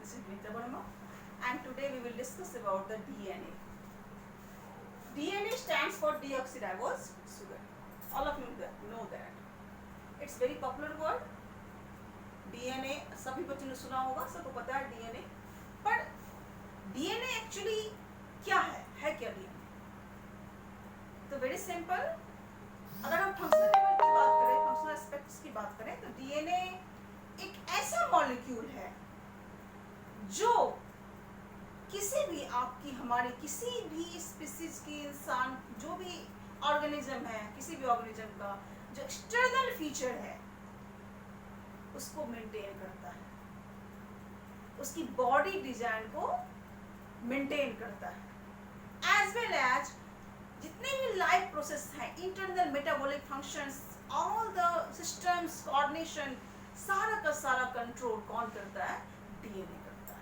This is Vinita Verma, and today we will discuss about the DNA. DNA stands for deoxyribose sugar. All of you know that. It's very popular word. DNA सभी बच्चों ने सुना होगा, सबको पता है DNA. पर DNA actually क्या है क्या DNA? तो very simple. अगर हम फंक्शनल लेवल की बात करें, फंक्शनल एस्पेक्ट्स की बात करें, तो DNA एक ऐसा मॉलिक्यूल है जो किसी भी आपकी हमारे किसी भी स्पीसीज की इंसान जो भी ऑर्गेनिज्म है, किसी भी ऑर्गेनिज्म का जो एक्सटर्नल फीचर है उसको मेंटेन करता है, उसकी बॉडी डिजाइन को मेंटेन करता है, एज वेल एज जितने भी लाइफ प्रोसेस हैं, internal metabolic functions, all the systems, coordination, सारा का सारा कंट्रोल कौन करता है? डीएनए करता है.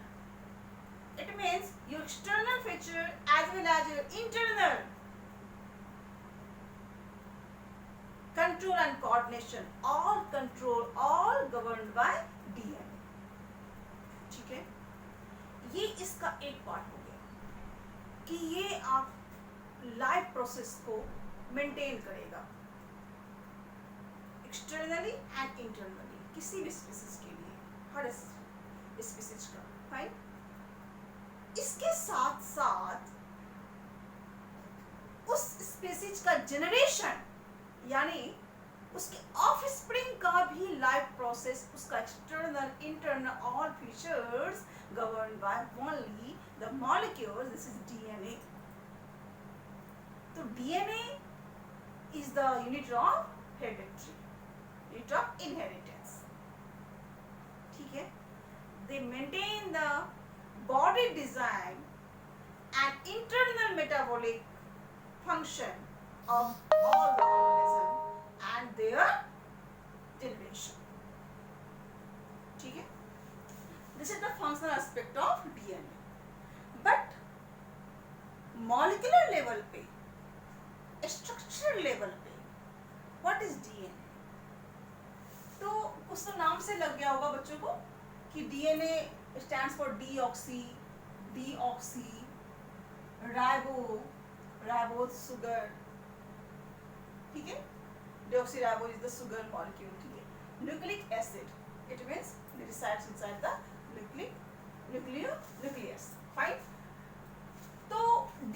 It means your external feature as well as your internal control and coordination, all control, all governed by DNA. ठीक है, ये इसका एक पार्ट हो गया कि ये आप लाइफ प्रोसेस को मेंटेन करेगा एक्सटर्नली एंड इंटरनली किसी भी स्पीसीज के लिए, हर स्पीसीज का. फाइन. इसके साथ साथ उस स्पीसीज का जनरेशन यानी उसके ऑफ स्प्रिंग का भी लाइफ प्रोसेस, उसका external internal all features govern by only the molecules. This is DNA. तो DNA is the unit of heredity, unit of inheritance. ठीक है. They maintain the body design and internal metabolic function of all the organism and their generation. ठीक है. This is the functional aspect of DNA. But molecular level पे, structural level पे, what is DNA? तो कुछ तो नाम से लग गया होगा बच्चों को कि DNA stands for deoxy, ribose sugar. ठीक है. deoxyribose is the sugar molecule. ठीक है. nucleic acid, it means it resides inside the nucleus. fine. तो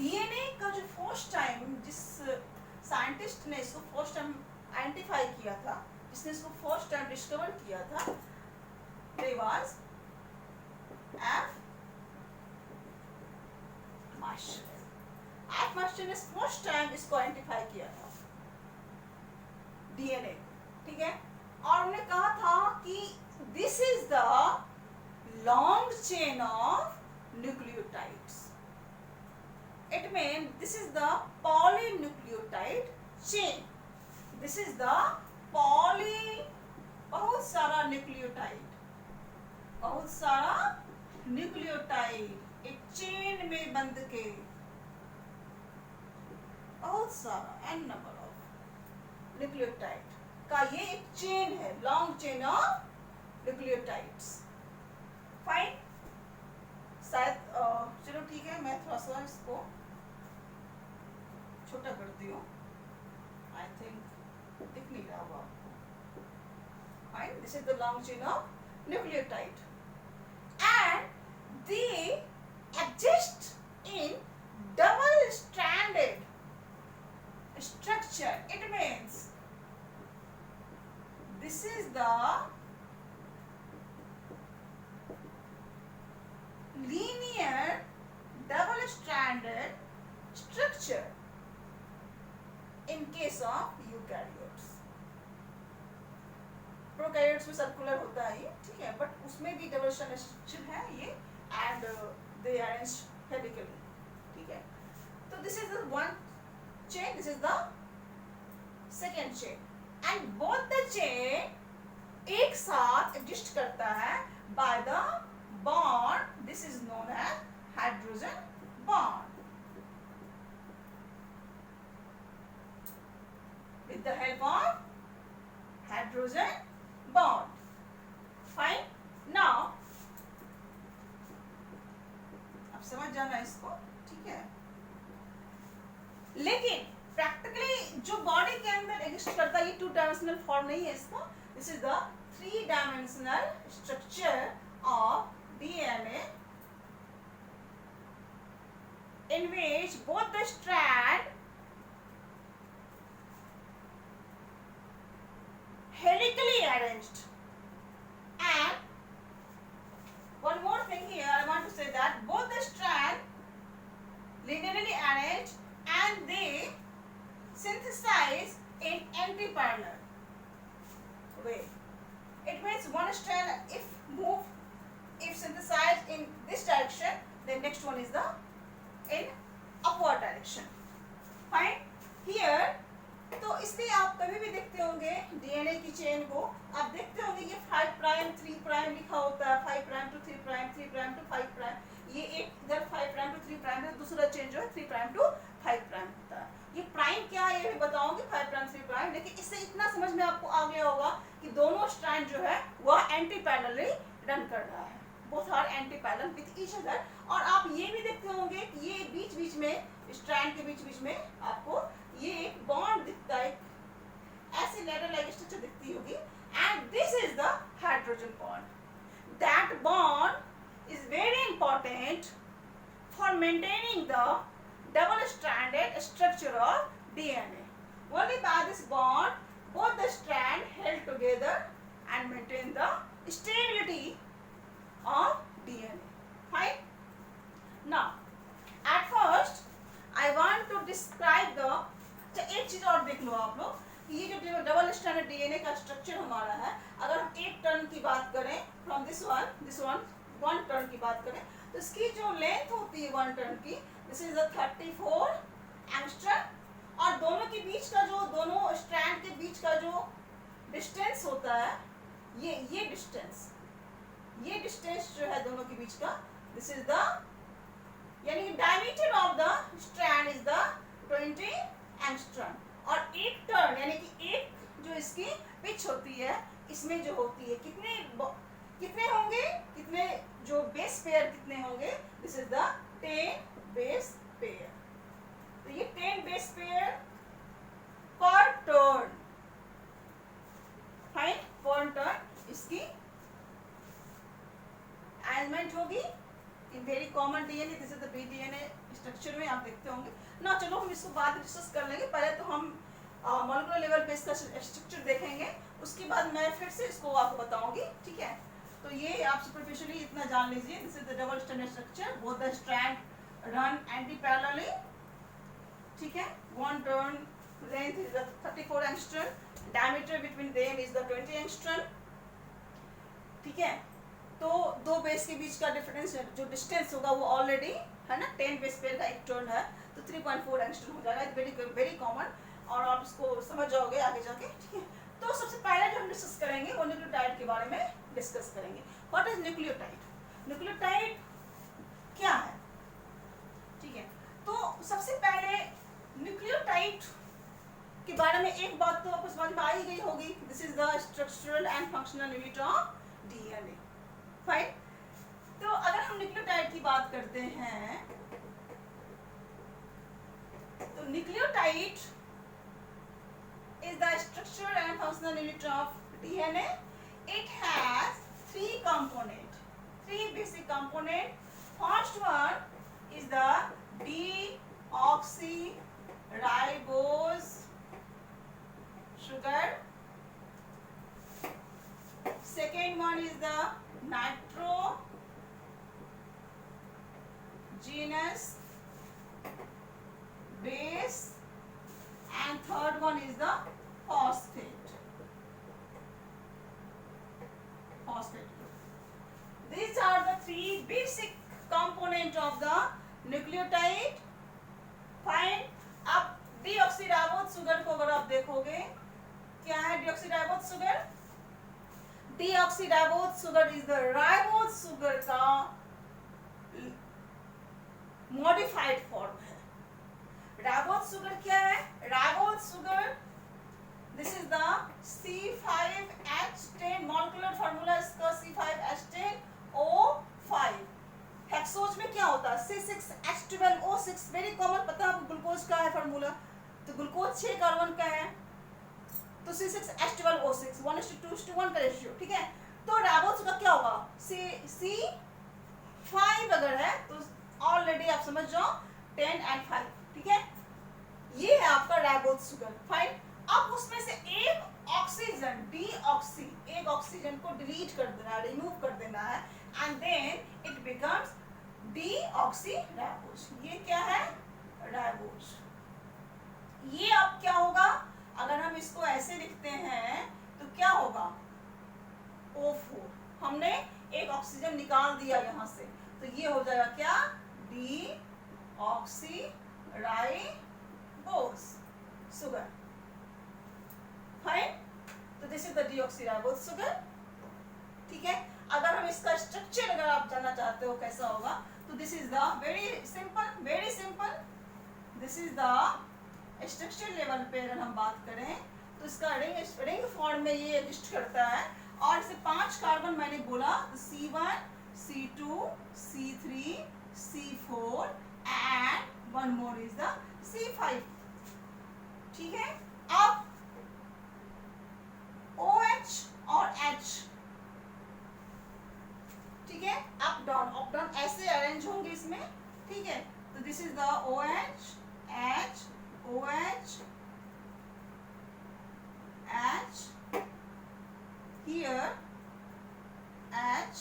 डीएनए का जो फर्स्ट टाइम जिस साइंटिस्ट ने इसको फर्स्ट टाइम आइडेंटिफाई किया था, जिसने इसको फर्स्ट टाइम डिस्कवर किया था, they was F. मार्शल ने फर्स्ट टाइम इसको आइडेंटिफाई किया था डीएनए. ठीक है. और उन्होंने कहा था कि this is the long chain of nucleotides. It mean this is the polynucleotide chain. This is the बहुत सारा न्यूक्लियोटाइड एक चेन में बंध के, बहुत सारा एन नंबर न्यूक्लियोटाइड का ये एक चेन है, long chain of nucleotides. Fine. शायद चलो ठीक है, मैं थोड़ा सा इसको छोटा करती हूँ. आई थिंक दिख नहीं रहा होगा आपको. Fine. This is the long chain of nucleotide and they exist in double stranded structure. It means this is the linear double stranded structure in case of eukaryotes. Prokaryotes में circular होता है ये. ठीक है. बट उसमें भी double stranded structure है ये, एंड दे अरेंज हेलिकली. ठीक है. तो this is the one chain, this is the second chain, and both the chain एक साथ एग्जिस्ट करता है by the bond. This is known as hydrogen bond. With the help of hydrogen bond. Fine. Now समझ जाना इसको, ठीक है। लेकिन प्रैक्टिकली जो बॉडी के अंदर एग्जिस्ट करता है ये 2 डायमेंशनल फॉर्म नहीं है इसका। This is the 3 dimensional structure of DNA in which both the strand helically arranged, and one more thing here I want to say that both the strand linearly arranged and they synthesize in anti-parallel way. It means one strand if synthesized in this direction, then next one is the in upward direction. Fine. Here तो इसलिए आप कभी भी देखते होंगे DNA की chain को, आप देखते होंगे ये 5 प्राइम 3 प्राइम लिखा होता है, 5 prime to 3 prime, 3 prime to 5 prime, ये एक इधर 5 प्राइम टू 3 प्राइम है, दूसरा चेन जो है 3 प्राइम टू 5 प्राइम होता है। ये प्राइम क्या है ये भी बताऊंगी, 5 प्राइम 3 प्राइम, लेकिन इससे इतना समझ में आपको आ गया होगा कि दोनों स्ट्रैंड जो है वह एंटी पैरेलली रन कर रहा है, both are anti parallel with each other. और आप ये भी देखते होंगे कि ये बीच बीच में स्ट्रैंड के बीच बीच में आपको ये एक बॉन्ड दिखता है, ऐसे लेटर लाइक स्ट्रक्चर दिखती होगी, and this is the hydrogen bond. That bond is very important for maintaining the double stranded structure of DNA. Only by this bond both the strand held together and maintain the stability of DNA. Fine. Now at first I want to describe the, एक चीज और देख लो आप लोग, ये जो double stranded DNA का structure हमारा है, अगर हम एक टर्न की बात करें फ्रॉम दिस वन 1 टर्न की बात करें तो इसकी जो लेंथ होती है 1 टर्न की, दिस इज 34 एंगस्ट्रम, और दोनों के बीच का जो दोनों स्ट्रैंड के बीच का जो डिस्टेंस होता है, ये डिस्टेंस जो है दोनों के बीच का, दिस इज द, यानी diameter of the strand is the 20 angstrom. और एक टर्न यानी कि एक जो इसकी पिच होती है, इसमें जो होती है कितने होंगे, कितने जो बेस पेयर कितने होंगे, this is the 10 base pair. तो ये 10 base pair per turn, fine, per turn इसकी अरेंजमेंट होगी in very common DNA, this is the B DNA structure में आप देखते होंगे ना। चलो हम इसको बाद में डिस्कस कर लेंगे, पहले तो हम मॉलिक्यूलर लेवल पे इसका स्ट्रक्चर देखेंगे, उसके बाद मैं फिर से इसको आपको बताऊंगी, ठीक है। तो ये आप सुपरफिशियली इतना जान लीजिए, this is the double stranded structure, both the strand run anti parallelly, ठीक है। 1 turn length is the 34 angstrom, diameter between them is the 20 angstrom, ठीक है। तो दो बेस के बीच का डिफरेंस जो डिस्टेंस होगा वो ऑलरेडी है ना, 10 बेस पेयर का एक टर्न है तो 3.4 एंगस्ट्रम हो जाएगा, वेरी कॉमन, और आप इसको समझ जाओगे आगे जाके, ठीक है। तो सबसे पहले जो हम डिस्कस करेंगे वो न्यूक्लियोटाइड के बारे में डिस्कस करेंगे। What is nucleotide? न्यूक्लियोटाइड क्या है, ठीक है। तो सबसे पहले न्यूक्लियोटाइड के बारे में एक बात तो आपको समझ में आ ही गई होगी, this is the structural and functional unit of DNA, fine. तो अगर हम न्यूक्लियोटाइड की बात करते हैं तो nucleotide is the structure and functional unit of DNA. It has 3 components, 3 basic components. First one is the deoxyribose sugar. Second one is the nitrogenous base, and third one is the phosphate. These are the 3 basic component of the nucleotide. Fine. अब deoxyribose sugar को अगर आप देखोगे, क्या है deoxyribose sugar? Deoxyribose sugar is the ribose sugar का modified form है। Ribose sugar क्या है? Ribose sugar, this is the C5H10, molecular formula इसका C5H10O5। हेक्सोज में क्या होता है? C6 H12O6 वेरी कॉमन, पता है आपको ग्लूकोज का है फॉर्मूला, तो ग्लूकोज 6 कार्बन का है, तो C6H12O6 1:2:1 का रेशियो, ठीक है। तो राइबोज का क्या होगा, C5 अगर है तो ऑलरेडी आप समझ जाओ 10 and 5, ठीक है। ये है आपका राइबोज शुगर, फाइन। अब उसमें से एक ऑक्सीजन डीऑक्सी, एक ऑक्सीजन को डिलीट कर देना है, रिमूव कर देना है, and then it becomes deoxy ribose. ये क्या है, राइबोज। ये अब क्या होगा, अगर हम इसको ऐसे लिखते हैं तो क्या होगा, O4, हमने एक ऑक्सीजन निकाल दिया यहां से, तो ये हो जाएगा क्या, डीऑक्सी राइबोज शुगर, फाइन। तो this is the deoxyribose sugar, ठीक है। अगर हम इसका स्ट्रक्चर अगर आप जानना चाहते हो कैसा होगा, तो this is the very simple, this is the structure level पे अगर हम बात करें तो इसका रिंग फॉर्म में ये एग्जिस्ट करता है, और इसे 5 कार्बन मैंने बोला, तो C1, C2, C3, C4 and one more is the C5, ठीक है। अब OH और H, ठीक है, अप डाउन ऐसे अरेंज होंगे इसमें, ठीक है। तो this is the OH, H, OH, H, here H,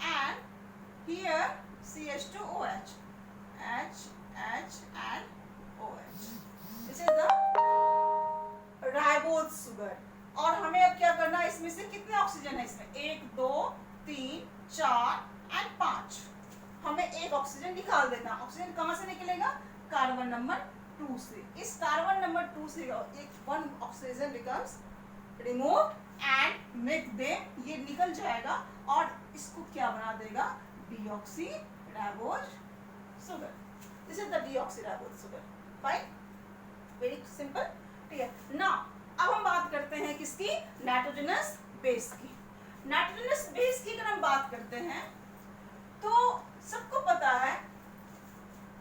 and here CH2OH, H, H and OH. This is the ribose sugar. और हमें अब क्या करना है, इसमें से कितने ऑक्सीजन है इसमें, 1 2 3 4 एंड 5, हमें एक ऑक्सीजन निकाल देना। ऑक्सीजन कहां से निकलेगा, कार्बन नंबर 2 से। इस कार्बन नंबर 2 से एक one oxygen becomes remove and make they, ये निकल जाएगा और इसको क्या बना देगा, deoxy ribose sugar. This is the deoxy ribose sugar, fine, very simple, ठीक है ना। अब हम बात करते हैं किसकी, नाइट्रोजनस बेस की। नाइट्रोजनस बेस की अगर हम बात करते हैं तो सबको पता है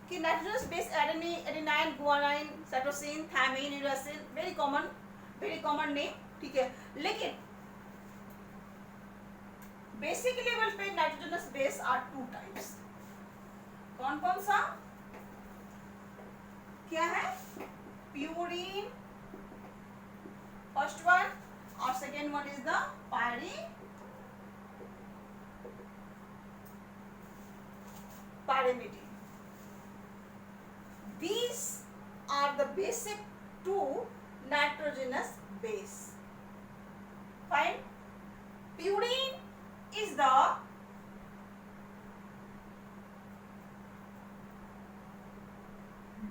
कि nitrogenous base adenine, guanine, cytosine, thymine, uracil, very common name, ठीक है। लेकिन बेसिक लेवल पे नाइट्रोजनस बेस आर 2 टाइप्स। कौन कौन सा, क्या है, प्यूरीन फर्स्ट वन, और second one is the pyrimidine. These are the basic 2 nitrogenous base. Fine. Purine is the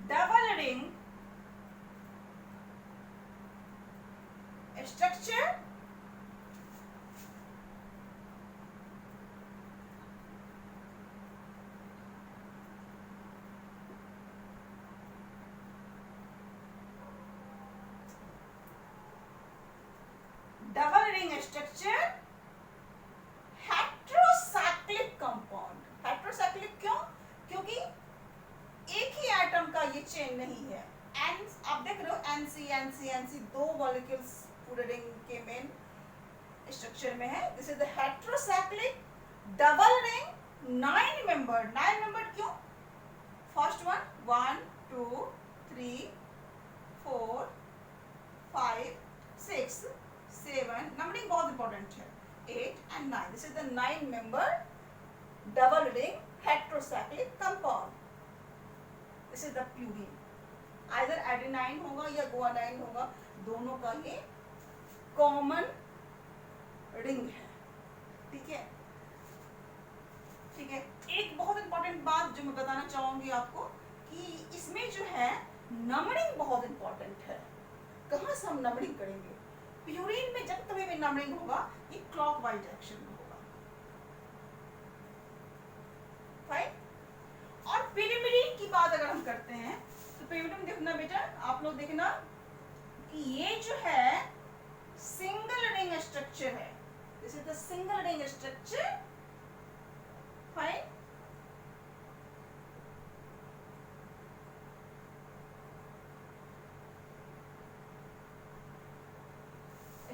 double ring structure heterocyclic compound. Heterocyclic क्यों, क्योंकि एक ही एटम का ये चेन नहीं है। आप देख रहे हो NC 2 मॉलिक्यूल्स पूरे रिंग के मेन स्ट्रक्चर में है। This is the heterocyclic double ring 9 member क्यों, फर्स्ट वन 1 2 3 4 5 6 7, नंबरिंग बहुत इंपॉर्टेंट है, 8 and 9। This is the 9 member double ring heterocyclic compound. This is the purine, either adenine होगा या guanine होगा, दोनों का ये कॉमन रिंग है, ठीक है, ठीक है। एक बहुत इंपॉर्टेंट बात जो मैं बताना चाहूंगी आपको कि इसमें जो है नंबरिंग बहुत इंपॉर्टेंट है। कहाँ से हम नंबरिंग करेंगे, प्यूरीन में जब कभी भी नंबरिंग होगा ये क्लॉकवाइज डायरेक्शन में होगा, फाइन। और पिरिमिडीन की बात अगर हम करते हैं तो पिरिमिडीन देखना बेटा, आप लोग देखना कि ये जो है सिंगल रिंग स्ट्रक्चर है। This is the single ring structure, fine.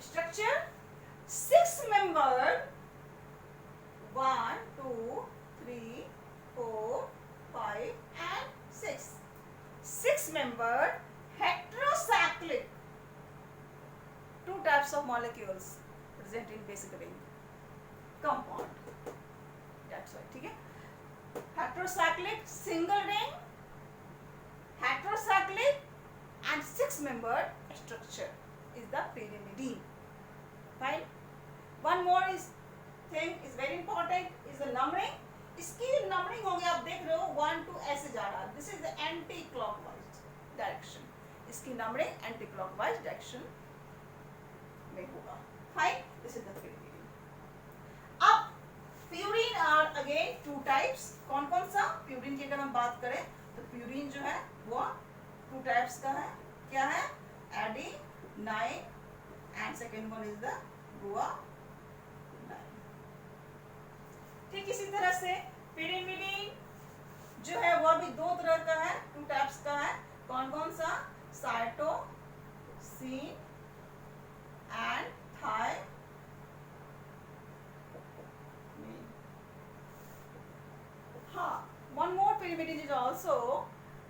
structure, 6-membered, 1 2 3 4 5 and 6, 6-membered heterocyclic, 2 types of molecules present in basic ring compound, that's why. ठीक है, heterocyclic single ring, heterocyclic and 6-membered structure is the pyrimidine. Fine. One more is thing is very important is the numbering. इसकी numbering हो गया, आप देख रहे हो 1 to ऐसे जा रहा है. This is the anti clockwise direction. इसकी numbering anti clockwise direction में होगा. Fine. This is the pyrimidine. अब प्यूरिन are again 2 types. कौन कौन सा? प्यूरिन की अगर हम बात करें तो प्यूरिन जो है वो 2 types का है. क्या है? adenine and second one is the guanine. ठीक इसी तरह से pyrimidine जो है वो भी 2 तरह का है, 2 types का है. कौन कौन सा? cytosine and thymine. हाँ, one more pyrimidine is also,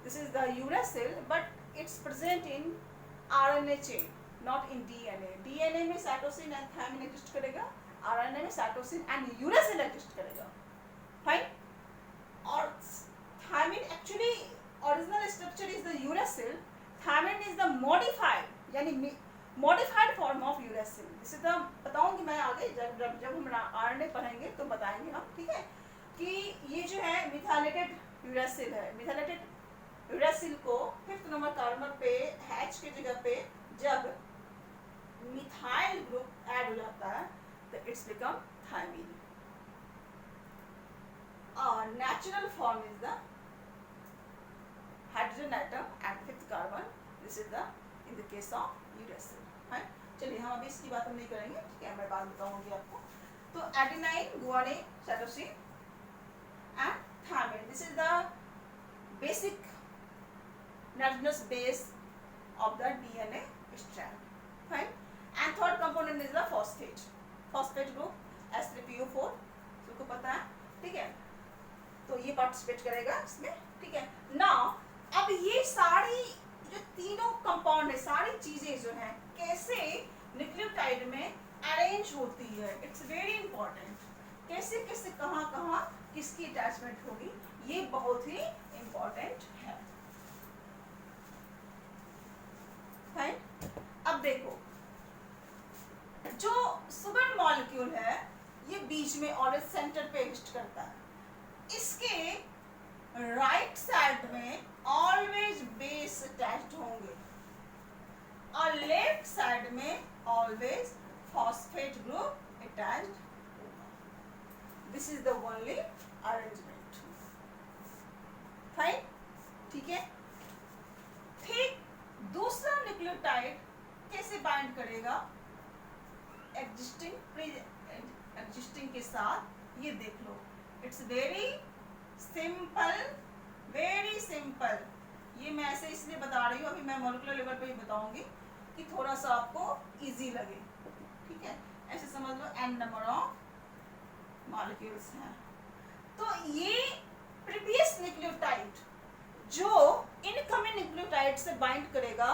this is the uracil, but it's present in RNA chain, not in DNA. DNA में cytosine and thymine exist करेगा, RNA में cytosine and uracil exist करेगा. Fine. और thymine actually original structure is the uracil. Thymine is the modified, यानी modified form of uracil. इसे तो बताऊंगी मैं आगे, जब हम RNA पढ़ेंगे तो बताएंगे हम. ठीक है, कि ये जो है मिथाइलेटेड यूरासिल है. मिथाइलेटेड यूरासिल को 5th नंबर कार्बन पे H की जगह पे जब मिथाइल ग्रुप ऐड हो जाता है तो इट्स बिकम थायमीन. और natural form is the hydrogen atom at 5th carbon. This is the in the case of uracil. है, चलिए हम अभी इसकी बात हम नहीं करेंगे. ठीक है, मैं बात बताऊंगी आपको. तो adenine, guanine, cytosine and thymine. This is the basic nitrogenous base of the DNA strand. Fine. And third component is the phosphate. Phosphate group S3PO4. सबको पता है. ठीक है, तो ये पार्टिसिपेट करेगा इसमें. ठीक है. Now अब ये सारी जो तीनों कंपाउंड है, सारी चीजें जो है कैसे न्यूक्लियोटाइड में अरेंज होती है, इट्स वेरी इंपॉर्टेंट. कैसे कैसे कहाँ कहाँ किसकी अटैचमेंट होगी, ये बहुत ही इंपॉर्टेंट है. फाइन. अब देखो, जो सुगर मॉलिक्यूल है ये बीच में ऑलवेज सेंटर पे एग्जिस्ट करता है. इसके राइट साइड में ऑलवेज बेस अटैच्ड होंगे और लेफ्ट साइड में always phosphate group attached. This is the only arrangement. Fine. ठीक है. ठीक दूसरा न्यूक्लियोटाइड कैसे बाइंड करेगा एग्जिस्टिंग के साथ, ये देख लो. It's very simple, very simple. ये मैं ऐसे इसलिए बता रही हूँ, अभी मैं मॉलिक्यूलर लेवल पे ही बताऊंगी कि थोड़ा सा आपको इजी लगे. ठीक है, ऐसे समझ लो n नंबर ऑफ मॉलिक्यूल्स हैं. तो ये प्रीवियस न्यूक्लियोटाइड जो इनकमिंग न्यूक्लियोटाइड से बाइंड करेगा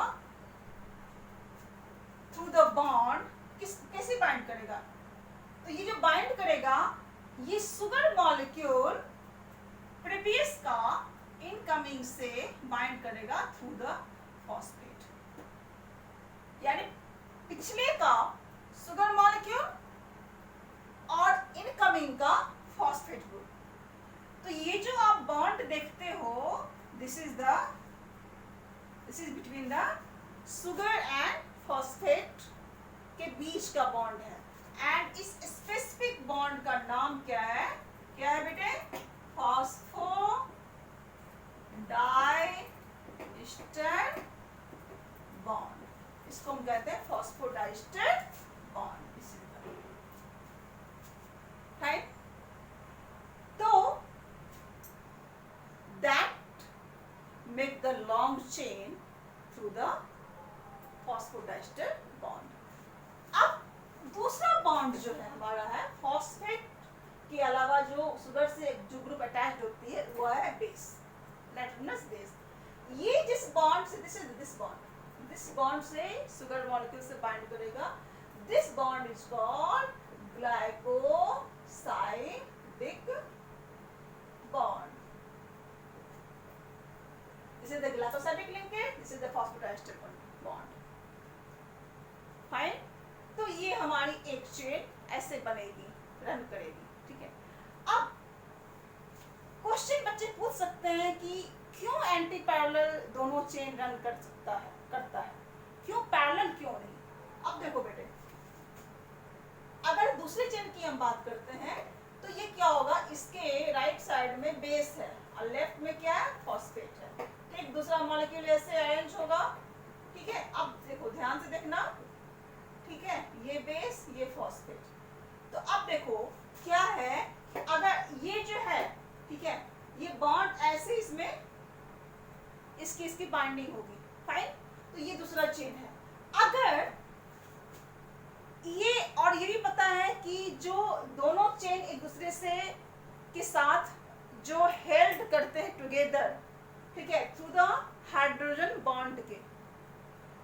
थ्रू द बॉन्ड, कैसे बाइंड करेगा? तो ये जो बाइंड करेगा ये सुगर मॉलिक्यूल प्रीवियस का इनकमिंग से बाइंड करेगा थ्रू द फॉस्फेट, यानी पिछले का सुगर मॉलिक्यूल और इनकमिंग का फॉस्फेट ग्रुप. तो ये जो आप बॉन्ड देखते हो, this is between the sugar and phosphate के बीच का बॉन्ड है. एंड इस स्पेसिफिक बॉन्ड का नाम क्या है? क्या है बेटे? Phosphodiester bond. इसको हम कहते हैं phosphodiester bond. Right? So that make the long chain through the phosphodiester bond. अब दूसरा बॉन्ड जो है हमारा है फॉस्फेट के अलावा जो शुगर से जो ग्रुप अटैच होती है वो है बेस, नाइट्रोजनस बेस। ये जिस बॉन्ड से दिस बॉन्ड से शुगर मॉलिक्यूल से बाइंड करेगा, this bond is called glycosidic bond. This is the glycosidic linkage, this is the phosphodiester bond. Fine, तो ये हमारी एक चेन ऐसे बनेगी, रन करेगी, ठीक है। अब क्वेश्चन बच्चे पूछ सकते हैं कि क्यों एंटी पैरेलल दोनों चेन रन करता है, क्यों पैरेलल क्यों नहीं? अब देखो बेटे, अगर दूसरे चेन की हम बात करते हैं तो ये क्या होगा, इसके राइट साइड में बेस है और लेफ्ट में क्या है, फॉस्फेट है। ठीक, दूसरा मॉलिक्यूल ऐसे अरेंज होगा, ठीक है। अब देखो, ध्यान से देखना, ठीक है, ये बेस, ये फॉस्फेट। तो अब देखो क्या है, अगर ये जो है, ठीक है, ये बॉन्ड ऐसे इसमें इसकी बाइंडिंग होगी, फाइन। तो ये दूसरा चेन है। अगर ये, और ये भी पता है कि जो दोनों चेन एक दूसरे से के साथ जो हेल्ड करते हैं टुगेदर, ठीक है, थ्रू द हाइड्रोजन बॉन्ड के,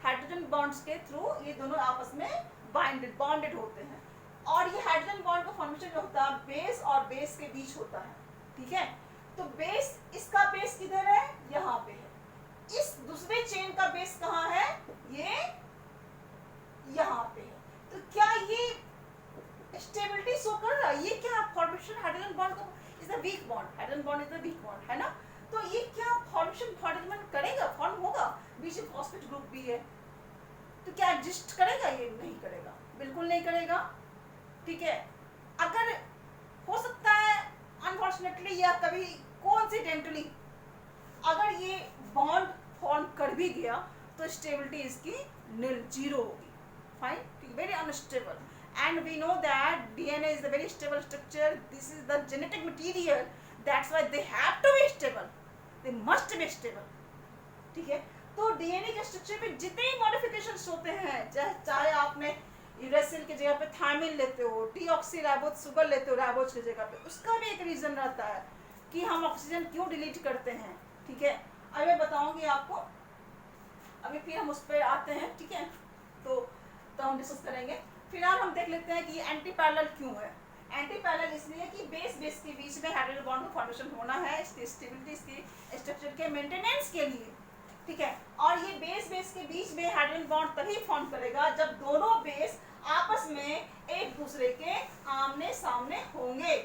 हाइड्रोजन बॉन्ड्स के थ्रू ये दोनों आपस में बॉन्डेड होते हैं। और ये हाइड्रोजन बॉन्ड का फॉर्मेशन जो होता है बेस और बेस के बीच होता है, ठीक है। तो बेस, इसका बेस किधर है, यहाँ पे है। इस दूसरे चेन का बेस कहाँ है, ये यहाँ पे है। तो क्या ये स्टेबिलिटी शो कर रहा है? ये क्या फॉर्मेशन हाइड्रोजन बॉन्ड का is a weak bond, hydrogen bond is a weak bond, है ना। तो ये क्या फॉर्मेशन करेगा, फॉर्म होगा, बीच में फॉस्फेट ग्रुप भी है, तो क्या एग्जिस्ट करेगा? ये नहीं करेगा, बिल्कुल नहीं करेगा, ठीक है। अगर हो सकता है अनफॉर्चुनेटली या कभी कोइंसिडेंटली अगर ये बॉन्ड फॉर्म कर भी गया तो स्टेबिलिटी इसकी नील, जीरो होगी, fine, very unstable. And we know that DNA is a very stable structure, this is the genetic material, that's why they have to be stable, they must be stable, ठीक है। तो DNA के structure में जितने modifications होते हैं, चाहे आपने यूरेसिल की जगह पे थायमिन लेते हो, डीऑक्सीराइबोज शुगर लेते हो राइबोज की जगह पे, उसका भी एक रीजन रहता है कि हम ऑक्सीजन क्यों डिलीट करते हैं, ठीक है। अब मैं बताऊंगी आपको, अभी फिर हम उस पर आते हैं, ठीक है, तो हम डिस्कस करेंगे। फिलहाल हम देख लेते हैं कि एंटी पैरेलल क्यों है। एंटी पैरेलल इसलिए कि बेस के बीच में हाइड्रोजन बॉन्ड का फॉर्मेशन होना है, इसकी स्टेबिलिटी, इसकी स्ट्रक्चर के मेंटेनेंस के लिए, ठीक है। और ये बेस के बीच में हाइड्रोजन बॉन्ड तभी फॉर्म करेगा जब दोनों बेस आपस में एक दूसरे के आमने सामने होंगे,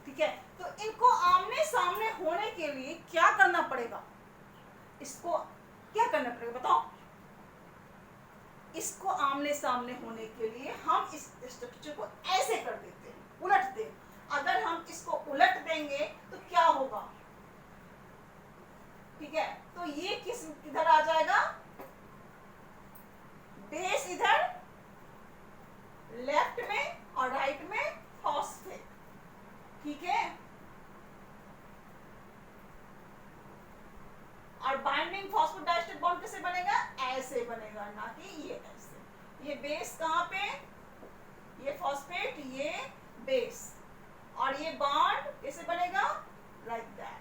ठीक है। तो इनको आमने सामने होने के लिए क्या करना पड़ेगा, इसको क्या करना पड़ेगा बताओ। इसको आमने सामने होने के लिए हम इस स्ट्रक्चर को ऐसे कर देते हैं, उलट दे। अगर हम इसको उलट देंगे तो क्या होगा, ठीक है। तो ये किधर आ जाएगा, बेस इधर लेफ्ट में और राइट में फॉस्फेट, ठीक है। और बाइंडिंग फॉस्फोडाइस्टर बॉन्ड कैसे बनेगा, ऐसे बनेगा, ना कि ये ऐसे। ये बेस कहाँ पे, ये फॉस्फेट, ये बेस, और ये बॉन्ड कैसे बनेगा, लाइक दैट,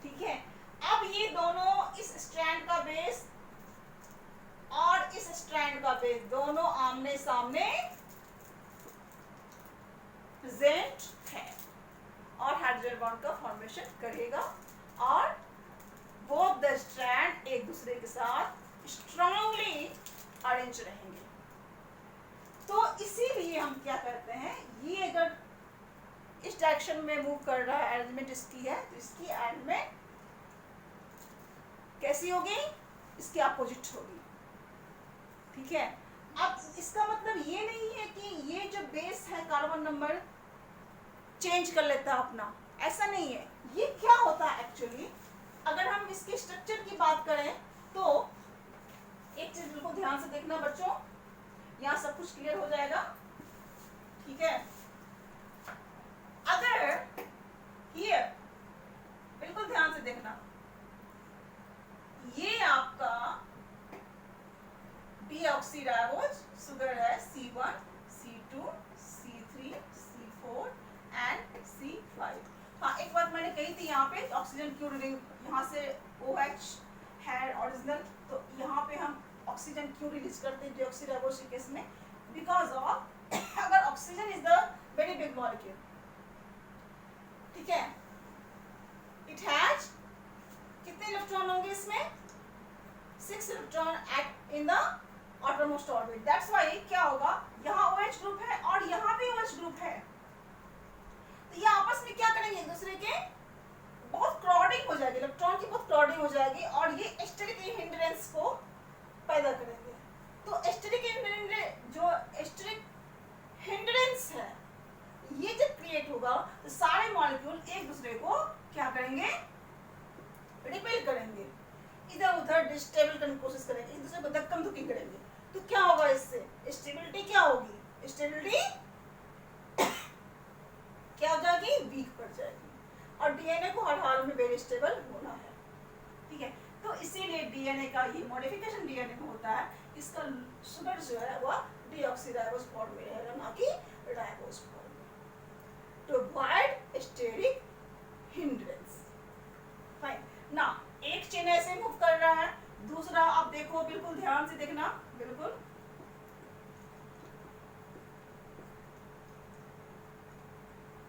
ठीक है। अब ये दोनों, इस स्ट्रैंड का बेस और इस स्ट्रैंड का बेस दोनों आमने सामने प्रेजेंट है और हाइड्रोजन बॉन्ड का फॉर्मेशन करेगा और बोथ द स्ट्रैंड एक दूसरे के साथ स्ट्रांगली अरेंज रहेंगे। तो इसीलिए हम क्या करते हैं, ये अगर इस डायरेक्शन में मूव कर रहा है, अरेंजमेंट इसकी है, तो इसकी एंड में कैसी होगी, इसकी अपोजिट होगी, ठीक है। अब इसका मतलब ये नहीं है कि ये जो बेस है कार्बन नंबर चेंज कर लेता है अपना, ऐसा नहीं है। ये क्या होता है एक्चुअली, अगर हम इसके स्ट्रक्चर की बात करें तो एक चीज बिल्कुल ध्यान से देखना बच्चों, यहाँ सब कुछ क्लियर हो जाएगा, ठीक है। अगर ये बिल्कुल ध्यान से देखना, ये आपका डीऑक्सीराइबोज पे ऑक्सीजन क्यों यहाँ से OH है ओरिजिनल, तो यहाँ पे हम ऑक्सीजन क्यों रिलीज करते हैं डीऑक्सीराइबोज के केस में? बिकॉज ऑफ अगर oxygen is the very big molecule, ठीक है, इट हैज कितने इलेक्ट्रॉन होंगे इसमें? 6 electron at in the outermost orbit. That's why क्या होगा, यहाँ OH ग्रुप है और यहाँ भी OH ग्रुप है, तो ये आपस में क्या करेंगे, एक दूसरे के बहुत क्रॉडिंग हो जाएगी, इलेक्ट्रॉन की बहुत क्रॉडिंग हो जाएगी और ये स्टेरिक हिंड्रेंस को पैदा करेंगे। तो स्टेरिक हिंड्रेंस है, ये जब क्रिएट होगा तो सारे मॉलिक्यूल एक दूसरे को क्या करेंगे, रिपेल करेंगे, इधर उधर डिस्टेबल करने की कोशिश करेंगे, एक दूसरे को धक्का धुक्की करेंगे। तो क्या होगा इससे, स्टेबिलिटी क्या होगी, स्टेबिलिटी क्या हो जाएगी, वीक पड़ जाएगी। और डीएनए को हर हाल में वेरी स्टेबल होना है, ठीक है। तो इसीलिए डीएनए का ये मॉडिफिकेशन डीएनए में होता है, इसका शुगर जो है वह डीऑक्सीराइबोज फॉर्म में रहेगा, ना कि राइबोज फॉर्म में, to avoid steric hindrance. Fine ना, एक चेन ऐसे मूव कर रहा है, दूसरा आप देखो, बिल्कुल ध्यान से देखना, बिल्कुल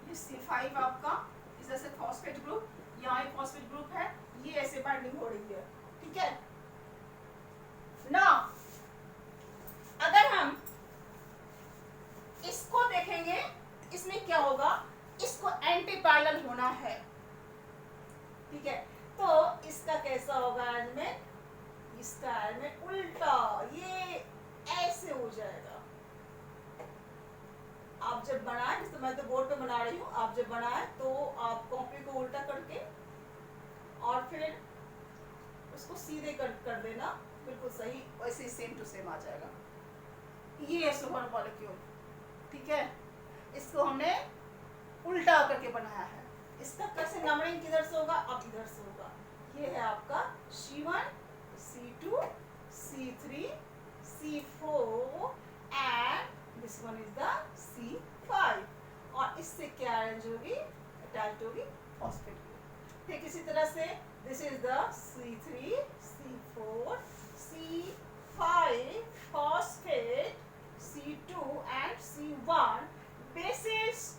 ये C5 आपका इस जैसे फॉस्फेट ग्रुप, यहाँ एक फॉस्फेट ग्रुप है, ये ऐसे बाइंडिंग हो रही है, ठीक है ना। अगर हम इसको देखेंगे, इसमें क्या होगा, इसको एंटी पैरेलल होना है, ठीक है। तो इसका कैसा होगा एलिमेंट, इसका एलिमेंट उल्टा, ये ऐसे हो जाएगा। आप जब बनाए, जैसे मैं तो बोर्ड पे बना रही हूँ, आप जब बनाए तो आप कॉपी को उल्टा करके और फिर उसको सीधे कर देना, बिल्कुल सही, वैसे ही सेम टू सेम आ जाएगा। ये है सुपर मॉलिक्यूल, ठीक है, इसको हमने उल्टा करके बनाया है। इसका कैसे नंबरिंग किधर से होगा, अब इधर से होगा। ये है आपका C1, C2, C3, C4 and this one is the C5, और इससे क्या अरेंज होगी, अटैच होगी फॉस्फेट ग्रुप। ठीक इसी तरह से this is the C3, C4, C5 phosphate, C2 and C1। Basis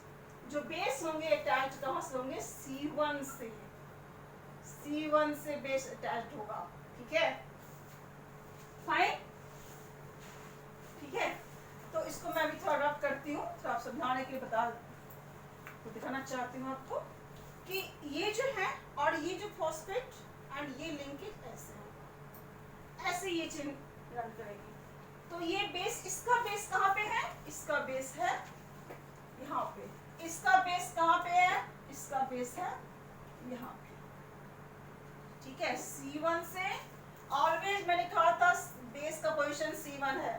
जो बेस होंगे अटैच कहाँ से होंगे, C1 से, C1 से बेस अटैच होगा, ठीक है, फाइन, ठीक है। तो इसको मैं अभी थोड़ा रब करती हूँ, तो आप समझाने के लिए तो दिखाना चाहती हूँ आपको कि ये जो है और ये जो फॉस्फेट एंड ये लिंकेज ऐसे होगा, ऐसे ये चेन रन करेगी। तो ये बेस, इसका बेस कहाँ पे है, इसका बेस है यहाँ पे, इसका बेस कहाँ पे है, इसका बेस है यहाँ पे, ठीक है। C1 से ऑलवेज मैंने कहा था बेस का पोजीशन C1 है।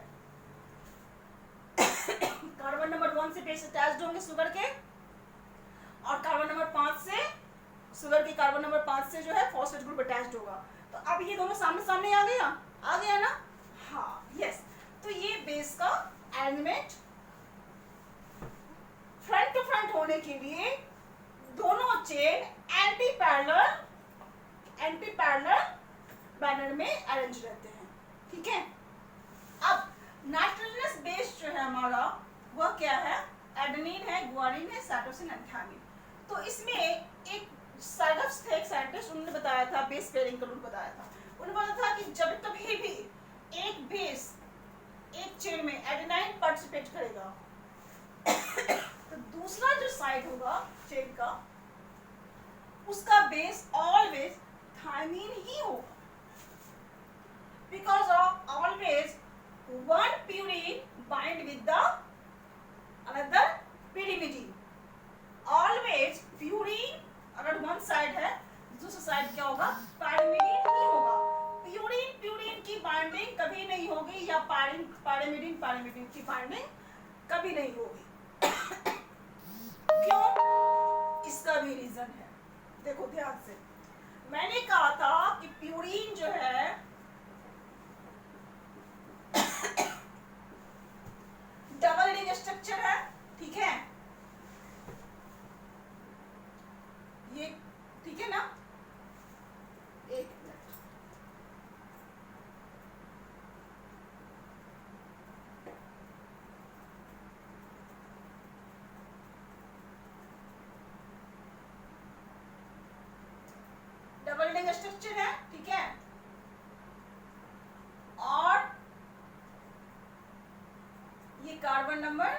कार्बन नंबर 1 से बेस अटैच्ड होंगे शुगर के, और कार्बन नंबर 5 से शुगर के, कार्बन नंबर 5 से जो है फॉस्फेट ग्रुप अटैच्ड होगा। तो अब ये दोनों सामने सामने आ गया ना, हाँ, यस। तो ये बेस का एलिमेंट फ्रंट टू फ्रंट होने के लिए दोनों चेन एंटी पैरेलल बैनर में अरेंज रहते हैं, ठीक है। अब नाइट्रोजनस बेस जो है हमारा वह क्या है, एडेनिन है, गुआनिन है, साइटोसिन एंड थायमिन। तो इसमें एक साइटोस थे, एक साइंटिस्ट, उन्होंने बताया था, बेस पेयरिंग का रूल बताया था। उन्होंने बताया था कि जब कभी भी एक बेस एक चेन में एडेनाइन पार्टिसिपेट करेगा तो दूसरा जो साइड होगा चेन का, उसका बेस ऑलवेज थायमिन ही होगा, because of always one purine bind with the another pyrimidine. Always purine अगर one side है, दूसरा साइड क्या होगा, pyrimidine ही होगा। प्यूरिन की बाइंडिंग कभी नहीं होगी, या pyrimidine की बाइंडिंग कभी नहीं होगी। क्यों, इसका भी रीजन है, देखो ध्यान से। मैंने कहा था कि प्यूरिन जो है डबल रिंग स्ट्रक्चर है, ठीक है, ये ठीक है ना। रिंग स्ट्रक्चर है, ठीक है, और ये कार्बन नंबर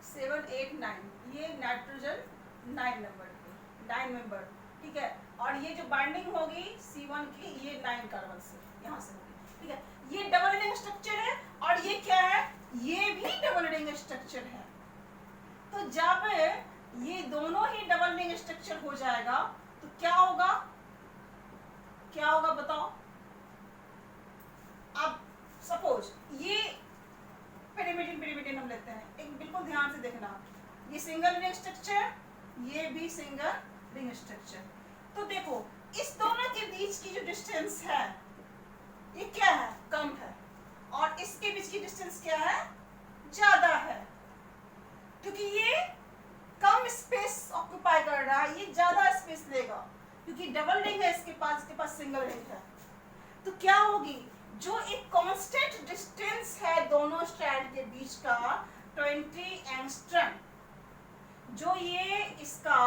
7, 8, 9, ये नाइट्रोजन 9 नंबर की 9 मेंबर, ठीक है, और ये जो बाइंडिंग होगी C1 की ये 9 कार्बन से यहाँ से होगी, ठीक है। ये डबल रिंग स्ट्रक्चर है और ये क्या है, ये भी डबल रिंग स्ट्रक्चर है। तो जब ये दोनों ही डबल रिंग स्ट्रक्चर हो जाएगा तो क्या होगा, क्या होगा बताओ। अब सपोज ये पिरिमिडिन हम लेते हैं, एक बिल्कुल ध्यान से देखना, ये सिंगल रिंग स्ट्रक्चर, ये भी सिंगल रिंग स्ट्रक्चर। तो देखो इस दोनों के बीच की जो डिस्टेंस है ये क्या है, कम है, और इसके बीच की डिस्टेंस क्या है, ज्यादा है, क्योंकि ये कम स्पेस ऑक्यूपाई कर रहा है, ये ज्यादा स्पेस लेगा, क्योंकि डबल रिंग है इसके पास सिंगल रिंग है। तो क्या होगी, जो एक कांस्टेंट डिस्टेंस है दोनों स्ट्रैंड के बीच का 20 एंगस्ट्रम, जो ये इसका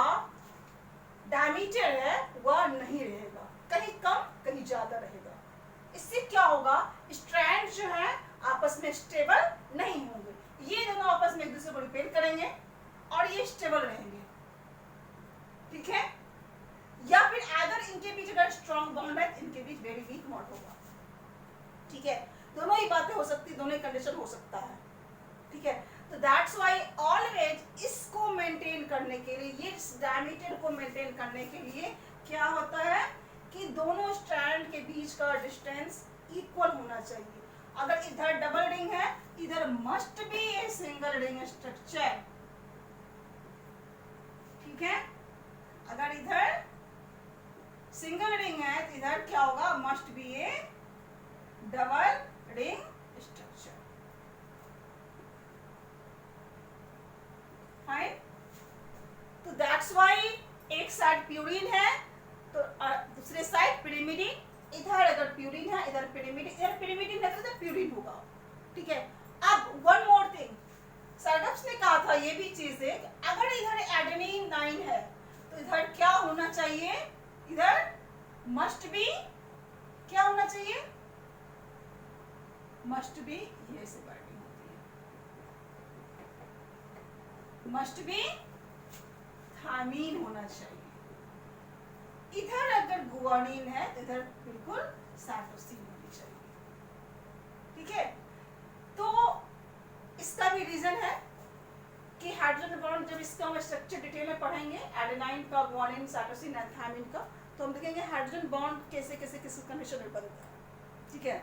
डायमीटर है वह नहीं रहेगा, कहीं कम कहीं ज्यादा रहेगा। इससे क्या होगा, स्ट्रैंड जो है आपस में स्टेबल नहीं होंगे, ये दोनों आपस में एक दूसरे को रिपेल करेंगे और ये स्टेबल रहेंगे, ठीक है। या फिर अगर इनके बीच अगर स्ट्रॉन्ग बॉन्ड है, इनके बीच वेरी वीक बॉन्ड होगा, ठीक है। दोनों ही बातें हो सकती, दोनों ही कंडीशन हो सकता है, ठीक है। तो दैट्स व्हाई ऑलवेज इसको मेंटेन करने के लिए, ये डायमीटर को मेंटेन करने के लिए क्या होता है कि दोनों स्ट्रैंड के बीच का डिस्टेंस इक्वल होना चाहिए। अगर इधर डबल रिंग है, इधर must be a single ring structure, ठीक है। अगर इधर सिंगल रिंग है तो इधर क्या होगा, must be A double ring structure, fine. तो दैट्स व्हाई एक साइड प्यूरिन है तो दूसरे साइड पिरिमिडिन, इधर अगर प्यूरिन है इधर पिरिमिडिन, इधर पिरिमिडिन है तो इधर प्यूरिन होगा, ठीक है। अब वन मोर थिंग, सर्गप्स ने कहा था ये भी चीज है, अगर इधर एडेनिन 9 है तो इधर क्या होना चाहिए, इधर मस्ट बी क्या होना चाहिए, मस्ट बी ये से बाइंडिंग होती है, मस्ट बी थामीन होना चाहिए। इधर अगर गुआनिन है तो इधर बिल्कुल साइटोसिन होनी चाहिए, ठीक है। तो इसका भी रीजन है कि हाइड्रोजन बॉन्ड, जब इसका हम स्ट्रक्चर डिटेल में पढ़ेंगे एडेनाइन का, गुआनिन, साइटोसिन एंड थायमिन का, तो हम देखेंगे हाइड्रोजन बॉन्ड कैसे कैसे किस कंडीशन में बनता है, ठीक है।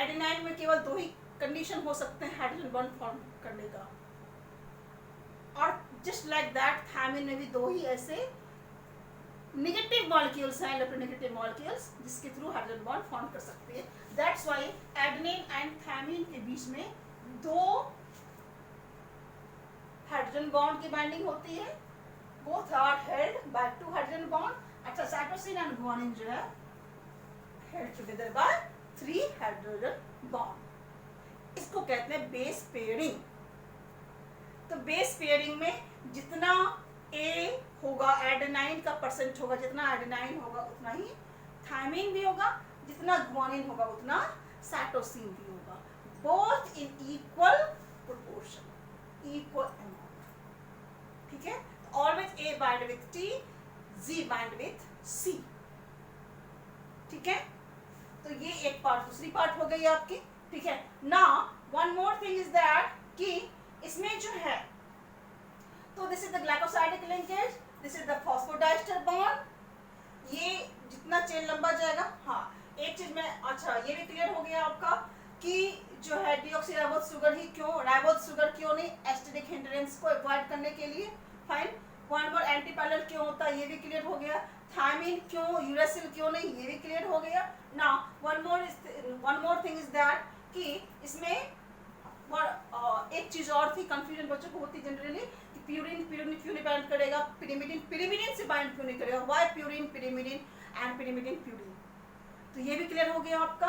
एडेनाइन में केवल 2 ही कंडीशन हो सकते हैं हाइड्रोजन बॉन्ड फॉर्म करने का, और जस्ट लाइक दैट थायमिन में भी 2 ही ऐसे नेगेटिव मॉलिक्यूल्स हैं, इलेक्ट्रोनेगेटिव मॉलिक्यूल्स, जिसके थ्रू हाइड्रोजन बॉन्ड फॉर्म कर सकते हैं। That's why adenine and thymine के बीच में 2 हाइड्रोजन बॉन्ड की बाइंडिंग होती है, both are held by 2 hydrogen bond. अच्छा, साइटोसिन एंड गुआनिन जो है held together by 3 hydrogen bond. इसको कहते हैं बेस पेयरिंग। तो बेस पेयरिंग में जितना ए होगा, एडेनाइन का परसेंट होगा, जितना एडेनाइन होगा उतना ही थायमिन भी होगा, जितना गुआनिन होगा उतना साइटोसिन भी होगा, both in equal proportion, equal amount, ठीक है। Always A bind with T, G bind with C, ठीक है। तो ये एक पार्ट, दूसरी पार्ट हो गई आपकी, ठीक है। Now one more thing is that कि इसमें जो है, तो this is the glycosidic linkage, this is the phosphodiester bond, ये जितना चेन लंबा जाएगा। हाँ, एक चीज में, अच्छा ये भी क्लियर हो गया आपका कि जो है डीऑक्सीराइबोज शुगर ही क्यों, राइबोज शुगर क्यों नहीं, एस्टेरिक हिंड्रेंस को अवॉइड करने के लिए, फाइन। वन मोर एंटीपैरेलल क्यों होता है, ये भी क्लियर हो गया। थायमिन क्यों, यूरासिल क्यों नहीं, ये भी क्लियर हो गया। Now one more thing is that कि इसमें एक चीज और थी, कंफ्यूजन बच्चों को होती जनरली, कि प्यूरिन क्यों नहीं बाइंड करेगा, पिरिमिडिन से बाइंड क्यों नहीं करेगा, why purine pyrimidine and pyrimidine purine. तो ये भी क्लियर हो गया आपका,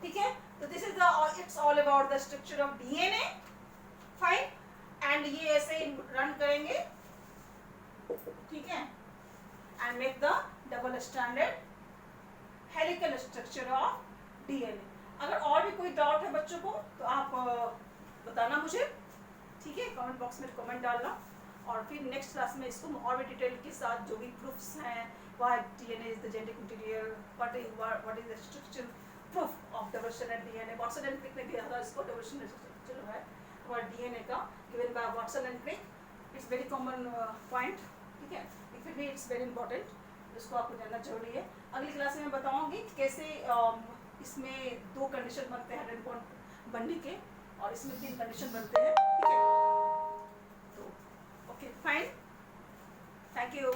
ठीक है। तो this is the, it's all about the structure of DNA, fine. And ये ऐसे रन करेंगे ठीक है, and make the double stranded helical structure of DNA. अगर और भी कोई डाउट है बच्चों को तो आप बताना मुझे, ठीक है, कमेंट बॉक्स में कमेंट डालना, और फिर नेक्स्ट क्लास में इसको और भी डिटेल के साथ जो भी प्रूफ्स हैं, why DNA is the genetic material, what is the structure proof of double stranded DNA. Watson and Crick ने दिया था इसको, डबल स्ट्रैंडेड स्ट्रक्चर है हमारा डीएनए का, given by Watson and Crick. It's very common point, ठीक है, फिर भी इट्स वेरी इंपॉर्टेंट, इसको आपको जानना जरूरी है। अगली क्लास में मैं बताऊंगी कैसे इसमें 2 कंडीशन बनते हैं हाइड्रोजन बॉन्ड बनने के, और इसमें 3 कंडीशन बनते हैं, ठीक है। तो ओके फाइन, थैंक यू।